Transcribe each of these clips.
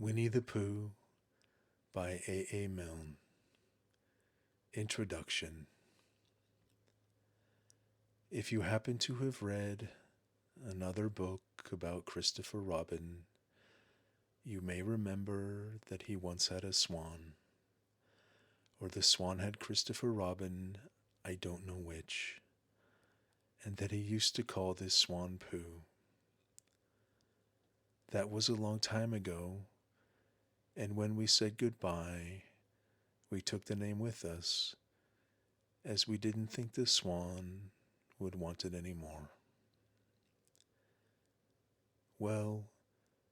Winnie-the-Pooh by A. Milne. Introduction. If you happen to have read another book about Christopher Robin, you may remember that he once had a swan, or the swan had Christopher Robin, I don't know which, and that he used to call this swan Pooh. That was a long time ago, and when we said goodbye, we took the name with us, as we didn't think the swan would want it anymore. Well,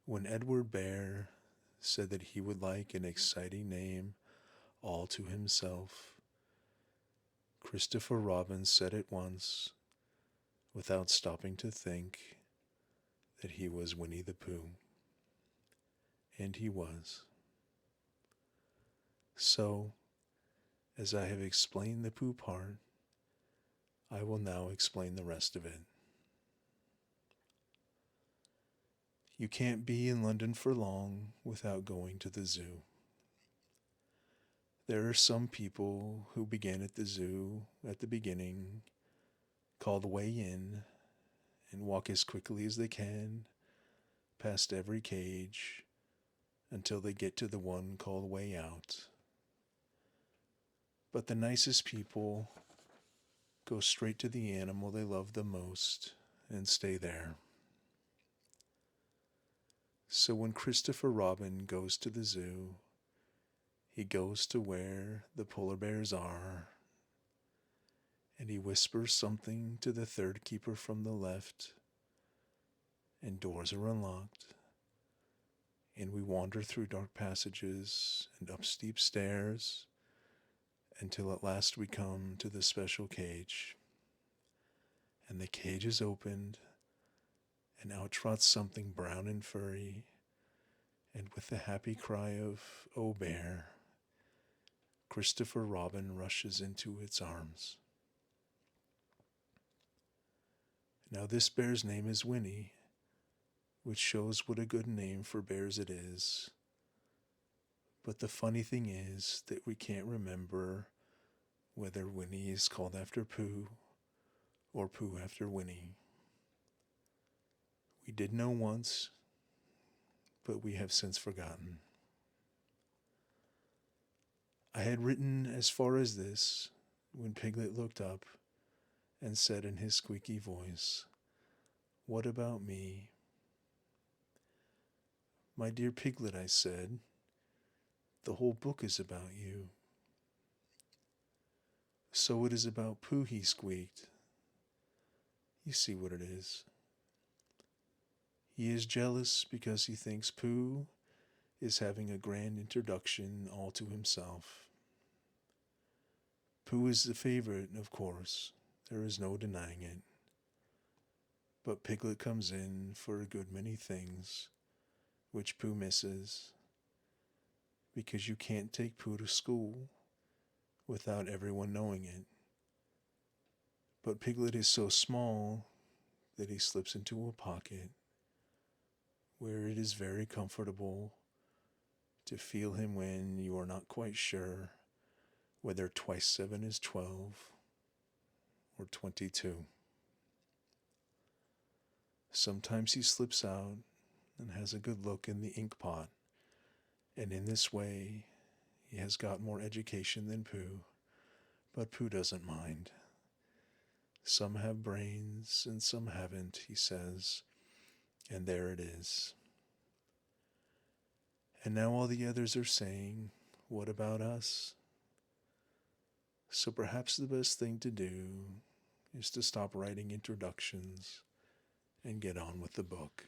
when Edward Bear said that he would like an exciting name all to himself, Christopher Robin said at once, without stopping to think, that he was Winnie the Pooh. And he was. So, as I have explained the Pooh part, I will now explain the rest of it. You can't be in London for long without going to the zoo. There are some people who began at the zoo at the beginning, call the way in, and walk as quickly as they can past every cage until they get to the one called way out. But the nicest people go straight to the animal they love the most and stay there. So when Christopher Robin goes to the zoo, he goes to where the polar bears are, and he whispers something to the third keeper from the left, and doors are unlocked, and we wander through dark passages and up steep stairs until at last we come to the special cage. And the cage is opened, and out trots something brown and furry, and with the happy cry of, "Oh, bear," Christopher Robin rushes into its arms. Now this bear's name is Winnie, which shows what a good name for bears it is. But the funny thing is that we can't remember whether Winnie is called after Pooh or Pooh after Winnie. We did know once, but we have since forgotten. I had written as far as this when Piglet looked up and said in his squeaky voice, "What about me?" "My dear Piglet," I said, "the whole book is about you." "So it is about Pooh," he squeaked. "You see what it is. He is jealous because he thinks Pooh is having a grand introduction all to himself. Pooh is the favorite, of course. There is no denying it. But Piglet comes in for a good many things, which Pooh misses, because you can't take Pooh to school without everyone knowing it. But Piglet is so small that he slips into a pocket where it is very comfortable to feel him when you are not quite sure whether twice 7 is 12 or 22. Sometimes he slips out and has a good look in the ink pot, and in this way he has got more education than Pooh, but Pooh doesn't mind. Some have brains and some haven't, he says, and there it is. And now all the others are saying, "What about us?" So perhaps the best thing to do is to stop writing introductions and get on with the book.